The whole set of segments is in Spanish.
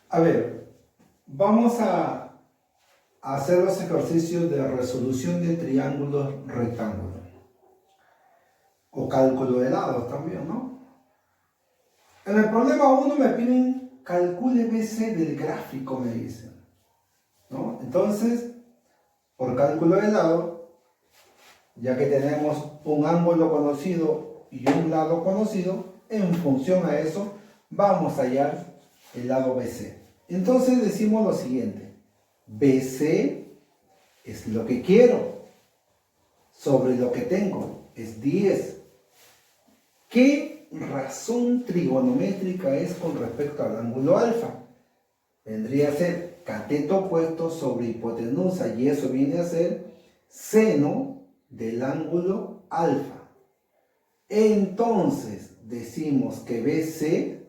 A ver, vamos a hacer los ejercicios de resolución de triángulos rectángulos o cálculo de lados también, ¿no? En el problema 1 me piden calcule BC del gráfico, me dicen, ¿no? Entonces, por cálculo de lado, ya que tenemos un ángulo conocido y un lado conocido, en función a eso vamos a hallar el lado BC. Entonces decimos lo siguiente: BC es lo que quiero sobre lo que tengo, es 10. ¿Qué razón trigonométrica es con respecto al ángulo alfa? Vendría a ser cateto opuesto sobre hipotenusa, y eso viene a ser seno del ángulo alfa. Entonces decimos que BC,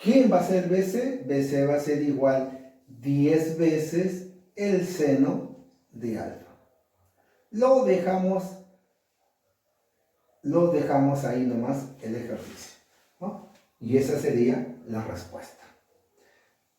¿quién va a ser BC? BC va a ser igual 10 veces el seno de alfa. Lo dejamos ahí nomás el ejercicio, ¿no? Y esa sería la respuesta.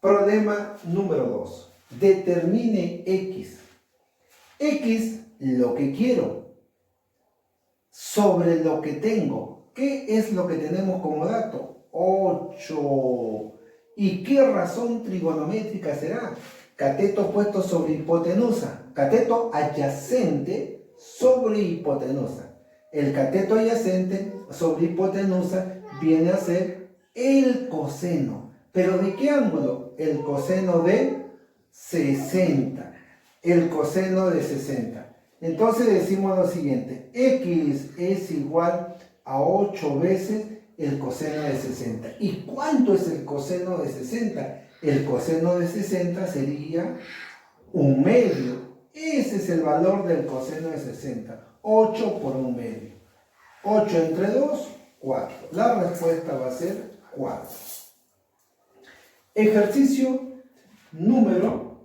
Problema número 2. Determine X. X, lo que quiero, sobre lo que tengo. ¿Qué es lo que tenemos como dato? 8. ¿Y qué razón trigonométrica será? Cateto opuesto sobre hipotenusa. Cateto adyacente sobre hipotenusa. El cateto adyacente sobre hipotenusa viene a ser el coseno. ¿Pero de qué ángulo? El coseno de 60. El coseno de 60. Entonces decimos lo siguiente: X es igual a 8 veces el coseno de 60. ¿Y cuánto es el coseno de 60? El coseno de 60 sería 1/2. Ese es el valor del coseno de 60. 8 por 1/2. 8 entre 2, 4. La respuesta va a ser 4. Ejercicio número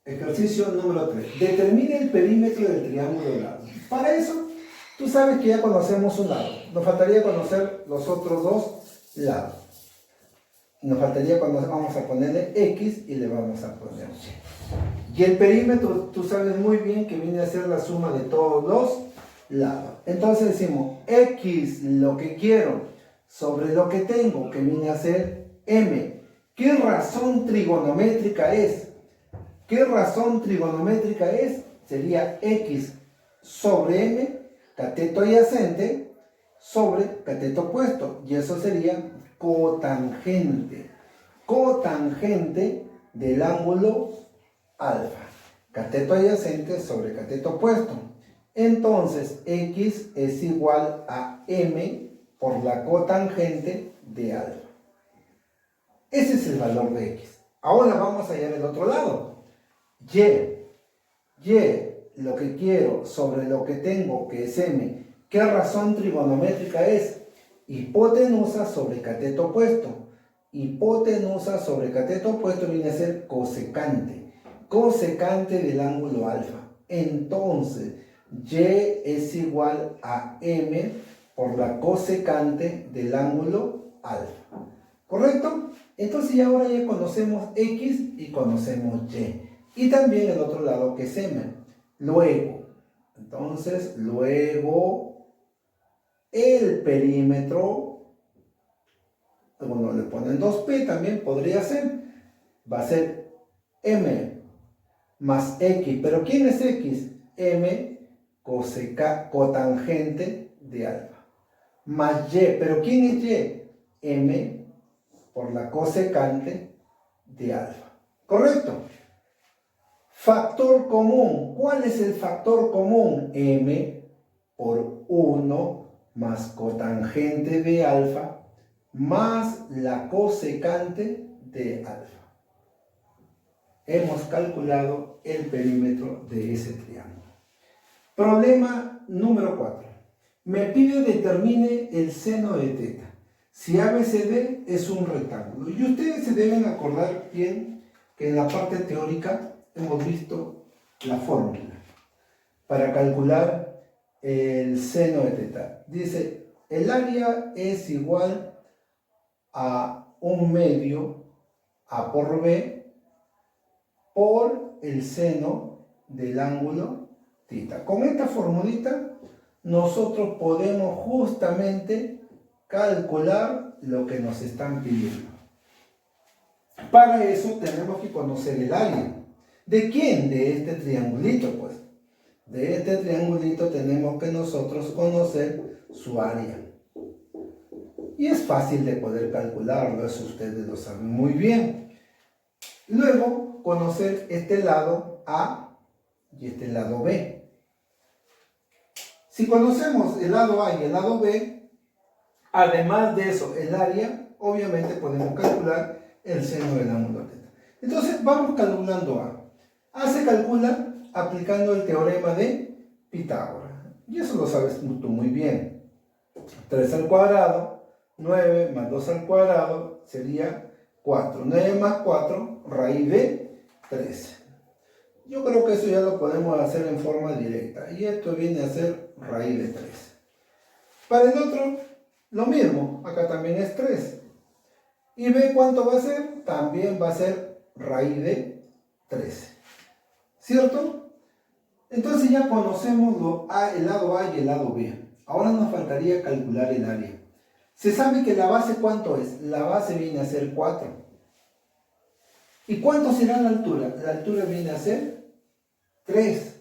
3. Determine el perímetro del triángulo de lado. Para eso, tú sabes que ya conocemos un lado. Nos faltaría conocer los otros dos lados. Nos faltaría conocer, vamos a ponerle X y le vamos a poner Y. Y el perímetro, tú sabes muy bien que viene a ser la suma de todos los lados. Entonces decimos X, lo que quiero, sobre lo que tengo, que viene a ser M. ¿Qué razón trigonométrica es? ¿Qué razón trigonométrica es? Sería X sobre M, cateto adyacente, sobre cateto opuesto. Y eso sería cotangente. Cotangente del ángulo alfa. Cateto adyacente sobre cateto opuesto. Entonces, X es igual a M por la cotangente de alfa. Ese es el valor de X. Ahora vamos a hallar el otro lado. Y, lo que quiero sobre lo que tengo, que es M. ¿Qué razón trigonométrica es? Hipotenusa sobre cateto opuesto. Hipotenusa sobre cateto opuesto viene a ser cosecante. Cosecante del ángulo alfa. Entonces, Y es igual a M por la cosecante del ángulo alfa. ¿Correcto? Entonces ahora ya conocemos X y conocemos Y. Y también el otro lado que es M. Luego el perímetro, bueno, le ponen 2P también, podría ser. Va a ser M más X. ¿Pero quién es X? M cotangente de alfa. Más Y. ¿Pero quién es Y? M por la cosecante de alfa. ¿Correcto? Factor común. ¿Cuál es el factor común? M por 1 más cotangente de alfa más la cosecante de alfa. Hemos calculado el perímetro de ese triángulo. Problema número 4. Me pide determine el seno de teta. Si ABCD es un rectángulo. Y ustedes se deben acordar bien que en la parte teórica hemos visto la fórmula para calcular el seno de teta. Dice, el área es igual a 1/2 A por B por el seno del ángulo θ. Con esta formulita nosotros podemos justamente calcular lo que nos están pidiendo. Para eso tenemos que conocer el área. ¿De quién? De este triangulito, pues. De este triangulito tenemos que nosotros conocer su área. Y es fácil de poder calcularlo, eso ustedes lo saben muy bien. Luego, conocer este lado A y este lado B. Si conocemos el lado A y el lado B, además de eso, el área, obviamente podemos calcular el seno del ángulo θ. Entonces, vamos calculando A. A se calcula aplicando el teorema de Pitágoras. Y eso lo sabes tú muy bien. 3 al cuadrado, 9 más 2 al cuadrado sería 4. 9 más 4, raíz de 13. Yo creo que eso ya lo podemos hacer en forma directa. Y esto viene a ser raíz de 13. Para el otro, lo mismo. Acá también es 3. ¿Y B cuánto va a ser? También va a ser raíz de 13. ¿Cierto? Entonces ya conocemos el lado A y el lado B. Ahora nos faltaría calcular el área. Se sabe que la base, ¿cuánto es? La base viene a ser 4. ¿Y cuánto será la altura? La altura viene a ser 3.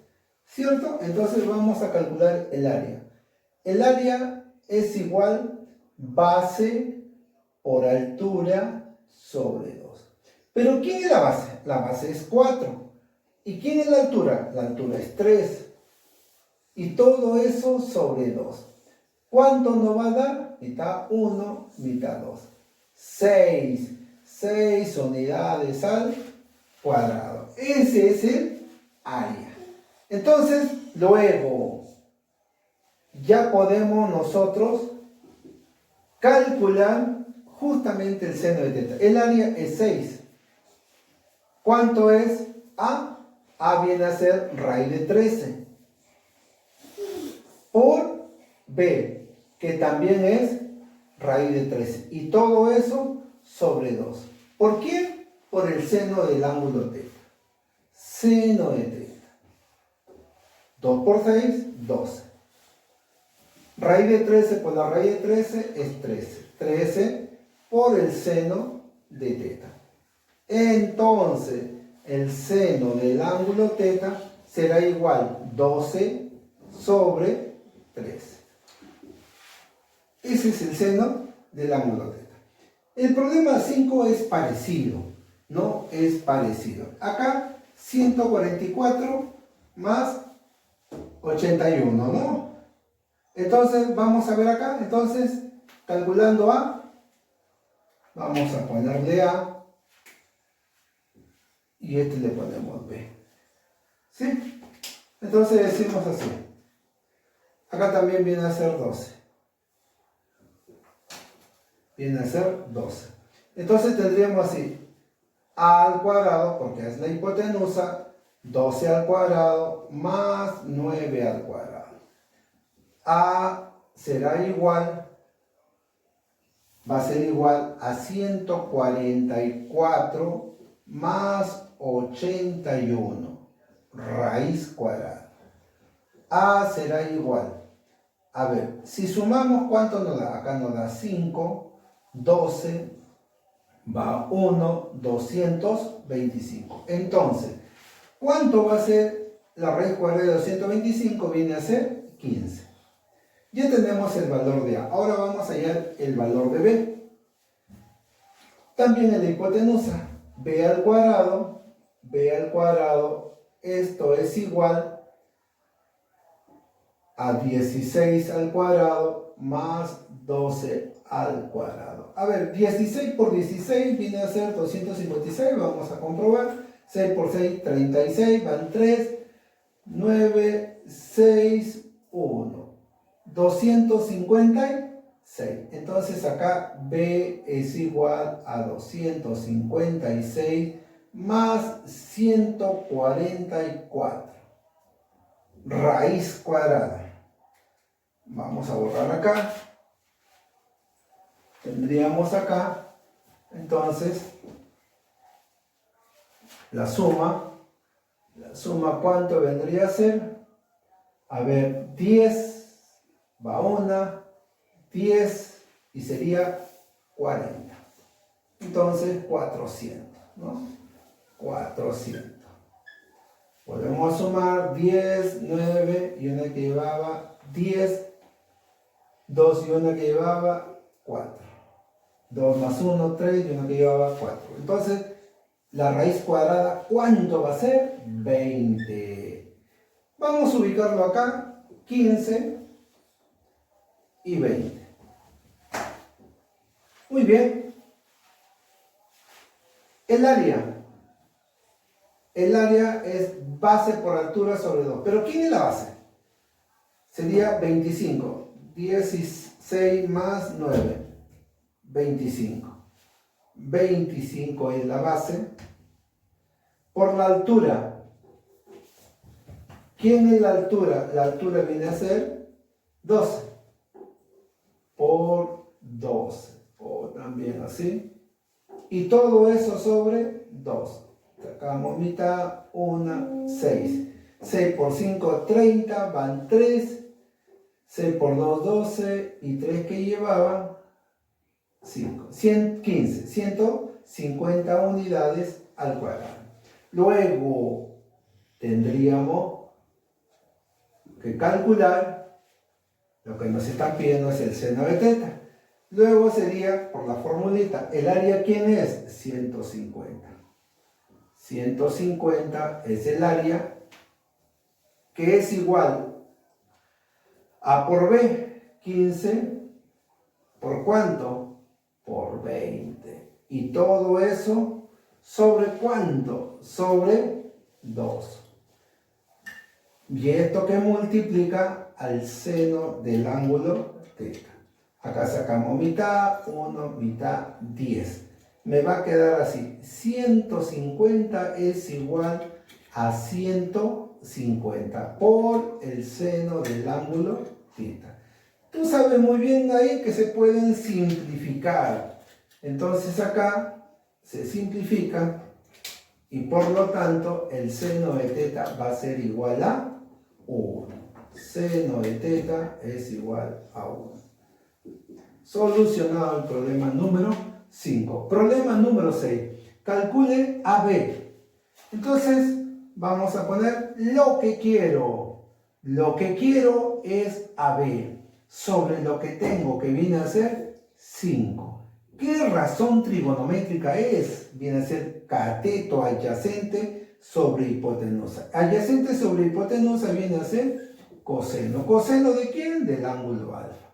¿Cierto? Entonces vamos a calcular el área. El área es igual base por altura sobre 2. ¿Pero quién es la base? La base es 4. ¿Y quién es la altura? La altura es 3. Y todo eso sobre 2. ¿Cuánto nos va a dar? Mitad 1, mitad 2. 6. 6 unidades al cuadrado. Ese es el área. Entonces, luego, ya podemos nosotros calcular justamente el seno de θ. El área es 6. ¿Cuánto es A? A viene a ser raíz de 13. Por B, que también es raíz de 13. Y todo eso sobre 2. ¿Por qué? Por el seno del ángulo θ. Seno de θ. 2 por 6, 12. Raíz de 13 por la raíz de 13 es 13. 13 por el seno de θ. Entonces, el seno del ángulo θ será igual 12 sobre 13. Ese es el seno del ángulo θ. El problema 5 es parecido, ¿no? Es parecido. Acá 144 más 81, ¿no? Entonces, vamos a ver acá. Entonces, calculando A, vamos a ponerle A y este le ponemos B. ¿Sí? Entonces decimos así. Acá también viene a ser 12. Viene a ser 12. Entonces tendríamos así. A al cuadrado, porque es la hipotenusa, 12 al cuadrado más 9 al cuadrado. A será igual, va a ser igual a 144 más 81 raíz cuadrada. A será igual, a ver, si sumamos, ¿cuánto nos da? Acá nos da 5, 12, va 1, 225. Entonces, ¿cuánto va a ser la raíz cuadrada de 225? Viene a ser 15. Ya tenemos el valor de A. Ahora vamos a hallar el valor de B. También en la hipotenusa. B al cuadrado, esto es igual a 16 al cuadrado más 12 al cuadrado. A ver, 16 por 16 viene a ser 256, vamos a comprobar. 6 por 6, 36, van 3, 9, 6, 1. 256. Entonces acá B es igual a 256 más 144 raíz cuadrada. Vamos a borrar acá. Tendríamos acá, entonces, La suma, ¿cuánto vendría a ser? A ver, 10 va una, 10 y sería 40. Entonces 400, ¿no? 400. Volvemos a sumar 10, 9 y una que llevaba 10, 2 y una que llevaba 4. 2 más 1, 3 y una que llevaba 4. Entonces, la raíz cuadrada, ¿cuánto va a ser? 20. Vamos a ubicarlo acá, 15 y 20. Muy bien. El área es base por altura sobre 2. ¿Pero quién es la base? Sería 25. 16 más 9. 25. 25 es la base. Por la altura. ¿Quién es la altura? La altura viene a ser 12. Por 12. O también así. Y todo eso sobre 2. Sacamos mitad, 1, 6. 6 por 5, 30, van 3. 6 por 2, 12. Y 3 que llevaban, 5. 115, 150 unidades al cuadrado. Luego tendríamos que calcular, lo que nos están pidiendo es el seno de teta. Luego sería, por la formulita, ¿el área quién es? 150. 150 es el área que es igual a por B, 15, ¿por cuánto? Por 20. Y todo eso, ¿sobre cuánto? Sobre 2. Y esto que multiplica al seno del ángulo teta. Acá sacamos mitad, 1, mitad, 10. Me va a quedar así. 150 es igual a 150 por el seno del ángulo teta. Tú sabes muy bien ahí que se pueden simplificar. Entonces acá se simplifica y por lo tanto el seno de teta va a ser igual a 1. Seno de teta es igual a 1. Solucionado el problema número 5. Problema número 6. Calcule AB. Entonces vamos a poner lo que quiero. Lo que quiero es AB sobre lo que tengo, que viene a ser 5. ¿Qué razón trigonométrica es? Viene a ser cateto adyacente sobre hipotenusa. Adyacente sobre hipotenusa viene a ser coseno. ¿Coseno de quién? Del ángulo alfa.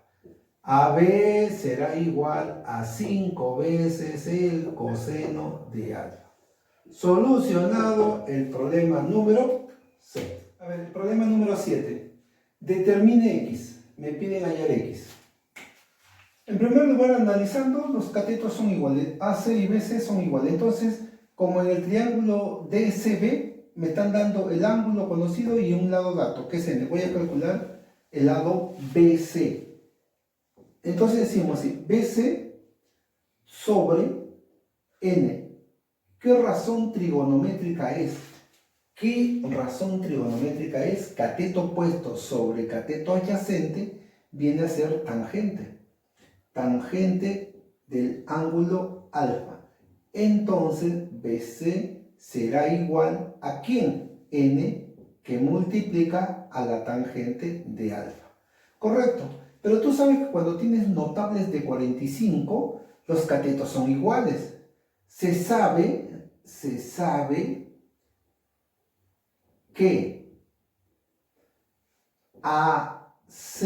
AB será igual a 5 veces el coseno de alfa. Solucionado el problema número 6. A ver, el problema número 7. Determine X. Me piden hallar X. En primer lugar, analizando, los catetos son iguales. AC y BC son iguales. Entonces, como en el triángulo DCB, me están dando el ángulo conocido y un lado dato, que es N. Voy a calcular el lado BC. Entonces decimos así, BC sobre N. ¿Qué razón trigonométrica es? ¿Qué razón trigonométrica es? Cateto opuesto sobre cateto adyacente viene a ser tangente. Tangente del ángulo alfa. Entonces BC será igual a ¿quién? N, que multiplica a la tangente de alfa. ¿Correcto? Pero tú sabes que cuando tienes notables de 45, los catetos son iguales. Se sabe que AC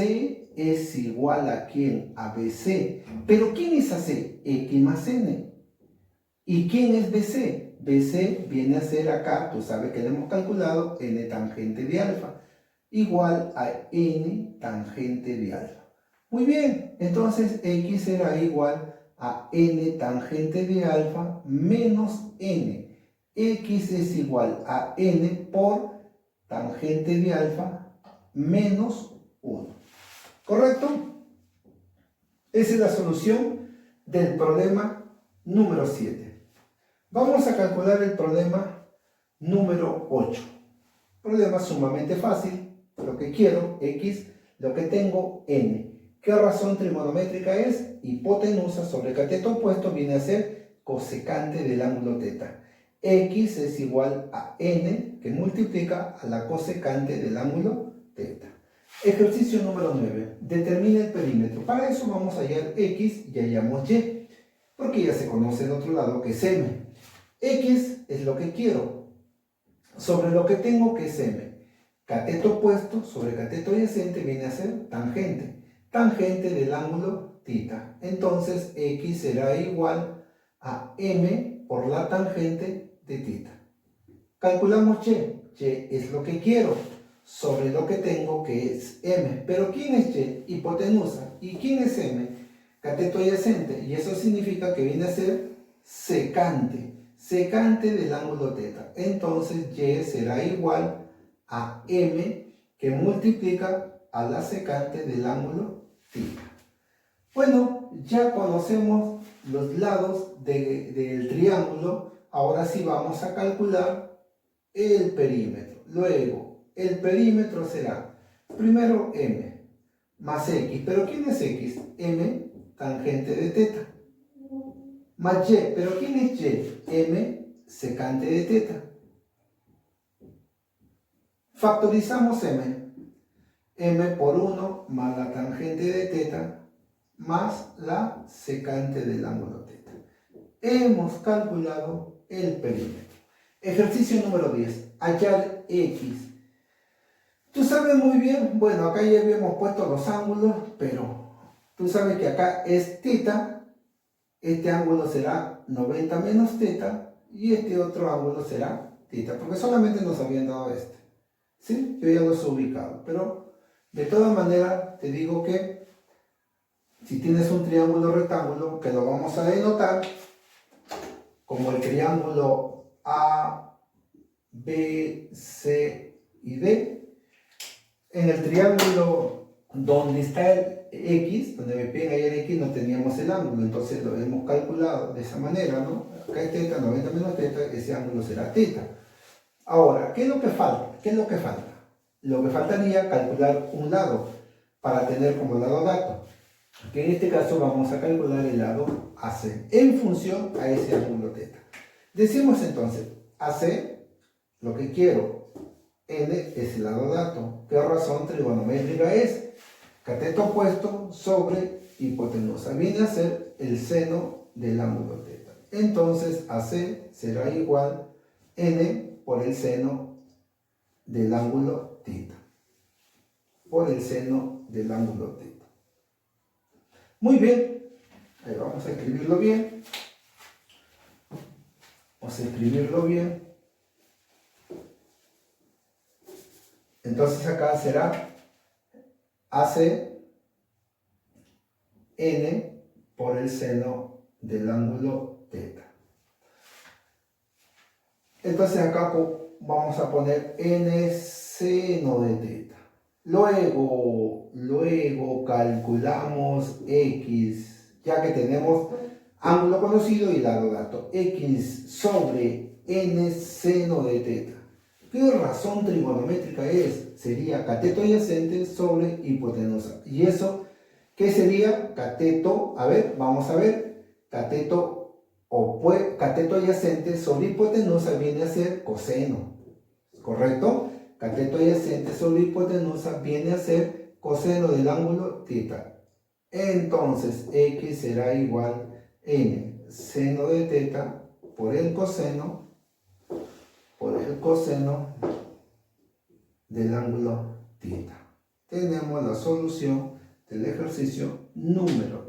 es igual a ¿quién? A BC. ¿Pero quién es AC? X más N. ¿Y quién es BC? BC viene a ser acá, tú sabes que le hemos calculado, N tangente de alfa, igual a N tangente de alfa. Muy bien, entonces X será igual a N tangente de alfa menos N. X es igual a N por tangente de alfa menos 1. ¿Correcto? Esa es la solución del problema número 7. Vamos a calcular el problema número 8. Problema sumamente fácil. Lo que quiero, x, lo que tengo, n. ¿Qué razón trigonométrica es? Hipotenusa sobre cateto opuesto viene a ser cosecante del ángulo teta. X es igual a n, que multiplica a la cosecante del ángulo teta. Ejercicio número 9. Determina el perímetro. Para eso vamos a hallar x y hallamos y, porque ya se conoce en otro lado que es m. X es lo que quiero, sobre lo que tengo que es m. Cateto opuesto sobre cateto adyacente viene a ser tangente. Tangente del ángulo θ. Entonces x será igual a m por la tangente de θ. Calculamos y. Y es lo que quiero sobre lo que tengo que es m. Pero ¿quién es y? Hipotenusa. ¿Y quién es m? Cateto adyacente. Y eso significa que viene a ser secante. Secante del ángulo θ. Entonces y será igual a m que multiplica a la secante del ángulo θ. Bueno, ya conocemos los lados del triángulo. Ahora sí vamos a calcular el perímetro. Luego, el perímetro será primero m más x. ¿Pero quién es x? M tangente de θ. Más y. ¿Pero quién es y? M secante de θ. Factorizamos m. M por 1 más la tangente de θ más la secante del ángulo θ. Hemos calculado el perímetro. Ejercicio número 10. Hallar x. Tú sabes muy bien, bueno, acá ya habíamos puesto los ángulos, pero tú sabes que acá es θ. Este ángulo será 90 menos θ y este otro ángulo será θ, porque solamente nos habían dado este. ¿Sí? Yo ya los he ubicado, pero de todas maneras te digo que si tienes un triángulo rectángulo, que lo vamos a denotar como el triángulo A, B, C y D, en el triángulo donde está el X, donde me piden ahí el X, no teníamos el ángulo, entonces lo hemos calculado de esa manera, ¿no? Acá es θ, 90 menos θ, ese ángulo será θ. Ahora, ¿qué es lo que falta? ¿Qué es lo que falta? Lo que faltaría calcular un lado para tener como lado dato, que en este caso vamos a calcular el lado AC en función a ese ángulo θ. Decimos entonces, AC, lo que quiero, N es el lado dato. ¿Qué razón trigonométrica es? Cateto opuesto sobre hipotenusa. Viene a ser el seno del ángulo θ. Entonces AC será igual N por el seno del ángulo θ. Por el seno del ángulo θ. Muy bien. Ahí vamos a escribirlo bien. Vamos a escribirlo bien. Entonces acá será AC N por el seno del ángulo θ. Entonces acá vamos a poner N seno de θ. Luego calculamos X, ya que tenemos ángulo conocido y lado dato. X sobre N seno de θ. ¿Qué razón trigonométrica es? Sería cateto adyacente sobre hipotenusa. ¿Y eso qué sería? Cateto, a ver, vamos a ver. Cateto adyacente sobre hipotenusa viene a ser coseno. ¿Correcto? Cateto adyacente sobre hipotenusa viene a ser coseno del ángulo θ. Entonces, X será igual a N seno de θ por el coseno del ángulo θ. Tenemos la solución del ejercicio número